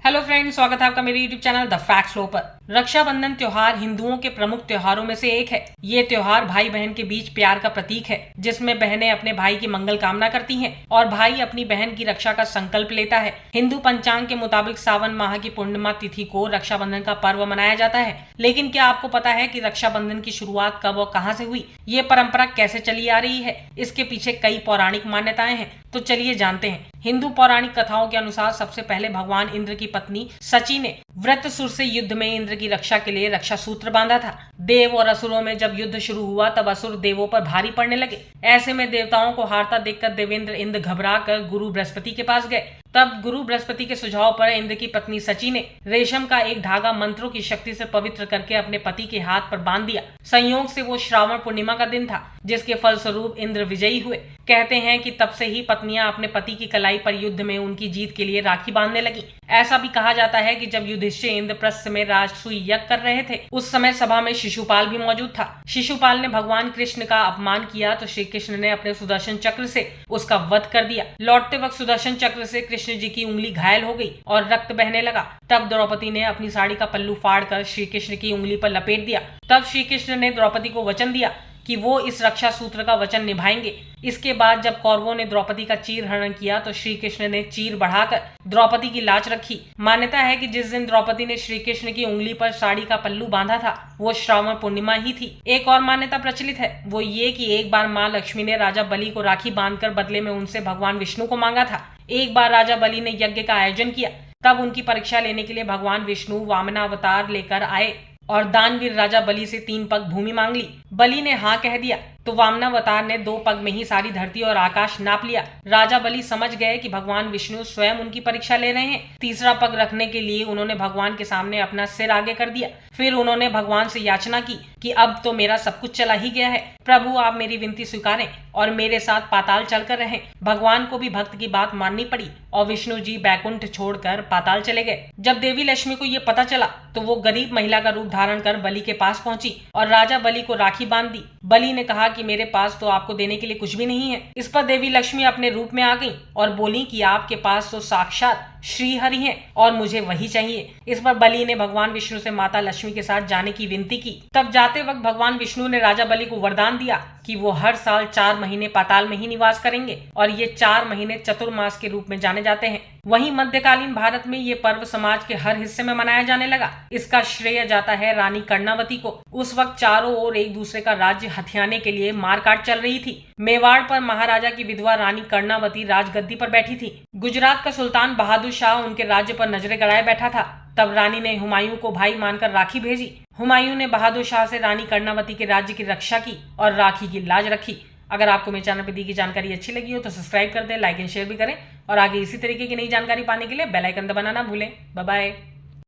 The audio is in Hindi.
हेलो फ्रेंड्स, स्वागत है आपका मेरे YouTube channel the fact show पर। रक्षाबंधन त्योहार हिंदुओं के प्रमुख त्योहारों में से एक है। ये त्योहार भाई बहन के बीच प्यार का प्रतीक है, जिसमें बहनें अपने भाई की मंगल कामना करती हैं और भाई अपनी बहन की रक्षा का संकल्प लेता है। हिंदू पंचांग के मुताबिक सावन माह की पूर्णिमा तिथि को रक्षाबंधन का पर्व मनाया जाता है। लेकिन क्या आपको पता है कि रक्षाबंधन की शुरुआत कब और कहाँ से हुई? ये परंपरा कैसे चली आ रही है? इसके पीछे कई पौराणिक मान्यताएं हैं, तो चलिए जानते हैं। हिंदू पौराणिक कथाओं के अनुसार सबसे पहले भगवान इंद्र की पत्नी सची ने वृत्रसुर से युद्ध में इंद्र की रक्षा के लिए रक्षा सूत्र बांधा था। देव और असुरों में जब युद्ध शुरू हुआ तब असुर देवों पर भारी पड़ने लगे। ऐसे में देवताओं को हारता देखकर देवेंद्र इंद्र घबराकर गुरु बृहस्पति के पास गए। तब गुरु बृहस्पति के सुझाव पर इंद्र की पत्नी सची ने रेशम का एक धागा मंत्रों की शक्ति से पवित्र करके अपने पति के हाथ पर बांध दिया। संयोग से वो श्रावण पूर्णिमा का दिन था, जिसके फलस्वरूप इंद्र विजयी हुए। कहते हैं कि तब से ही पत्नियां अपने पति की कलाई पर युद्ध में उनकी जीत के लिए राखी बांधने लगी। ऐसा भी कहा जाता है कि जब युधिष्ठिर इंद्रप्रस्थ में राजसूय यज्ञ कर रहे थे, उस समय सभा में शिशुपाल भी मौजूद था। शिशुपाल ने भगवान कृष्ण का अपमान किया तो श्री कृष्ण ने अपने सुदर्शन चक्र से उसका वध कर दिया। लौटते वक्त सुदर्शन चक्र से कृष्ण जी की उंगली घायल हो गई और रक्त बहने लगा। तब द्रौपदी ने अपनी साड़ी का पल्लू फाड़कर श्री कृष्ण की उंगली पर लपेट दिया। तब श्री कृष्ण ने द्रौपदी को वचन दिया कि वो इस रक्षा सूत्र का वचन निभाएंगे। इसके बाद जब कौरवों ने द्रौपदी का चीर हरण किया तो श्री कृष्ण ने चीर बढ़ाकर द्रौपदी की लाज रखी। मान्यता है कि जिस दिन द्रौपदी ने श्री कृष्ण की उंगली पर साड़ी का पल्लू बांधा था, वो श्रावण पूर्णिमा ही थी। एक और मान्यता प्रचलित है, वो ये कि एक बार माँ लक्ष्मी ने राजा बलि को राखी बांधकर बदले में उनसे भगवान विष्णु को मांगा था। एक बार राजा बलि ने यज्ञ का आयोजन किया, तब उनकी परीक्षा लेने के लिए भगवान विष्णु वामनावतार लेकर आए और दानवीर राजा बलि से 3 पग भूमि मांग ली। बलि ने हाँ कह दिया तो वामनावतार ने 2 पग में ही सारी धरती और आकाश नाप लिया। राजा बलि समझ गए कि भगवान विष्णु स्वयं उनकी परीक्षा ले रहे हैं। तीसरा पग रखने के लिए उन्होंने भगवान के सामने अपना सिर आगे कर दिया। फिर उन्होंने भगवान से याचना की कि अब तो मेरा सब कुछ चला ही गया है, प्रभु आप मेरी विनती स्वीकारें और मेरे साथ पाताल चलकर रहें। भगवान को भी भक्त की बात माननी पड़ी और विष्णु जी बैकुंठ छोड़कर पाताल चले गए। जब देवी लक्ष्मी को ये पता चला तो वो गरीब महिला का रूप धारण कर बलि के पास पहुंची और राजा बलि को राखी बांध दी। बलि ने कहा कि मेरे पास तो आपको देने के लिए कुछ भी नहीं है। इस पर देवी लक्ष्मी अपने रूप में आ गई और बोली कि आपके पास तो साक्षात श्री हरि हैं और मुझे वही चाहिए। इस पर बलि ने भगवान विष्णु से माता लक्ष्मी के साथ जाने की विनती की। तब जाते वक्त भगवान विष्णु ने राजा बलि को वरदान दिया कि वो हर साल 4 महीने पाताल में ही निवास करेंगे और ये 4 महीने चतुर्मास के रूप में जाने जाते हैं। वहीं मध्यकालीन भारत में ये पर्व समाज के हर हिस्से में मनाया जाने लगा। इसका श्रेय जाता है रानी कर्णावती को। उस वक्त चारों ओर एक दूसरे का राज्य हथियाने के लिए मारकाट चल रही थी। मेवाड़ पर महाराजा की विधवा रानी कर्णावती राजगद्दी पर बैठी थी। गुजरात का सुल्तान बहादुर शाह उनके राज्य पर नजरें गड़ाए बैठा था। तब रानी ने हुमायूं को भाई मानकर राखी भेजी। हुमायूं ने बहादुर शाह से रानी कर्णावती के राज्य की रक्षा की और राखी की लाज रखी। अगर आपको मेरे चैनल पर दी गई जानकारी अच्छी लगी हो तो सब्सक्राइब कर दें, लाइक एंड शेयर भी करें और आगे इसी तरीके की नई जानकारी पाने के लिए बेल आइकन दबाना ना भूलें। Bye bye.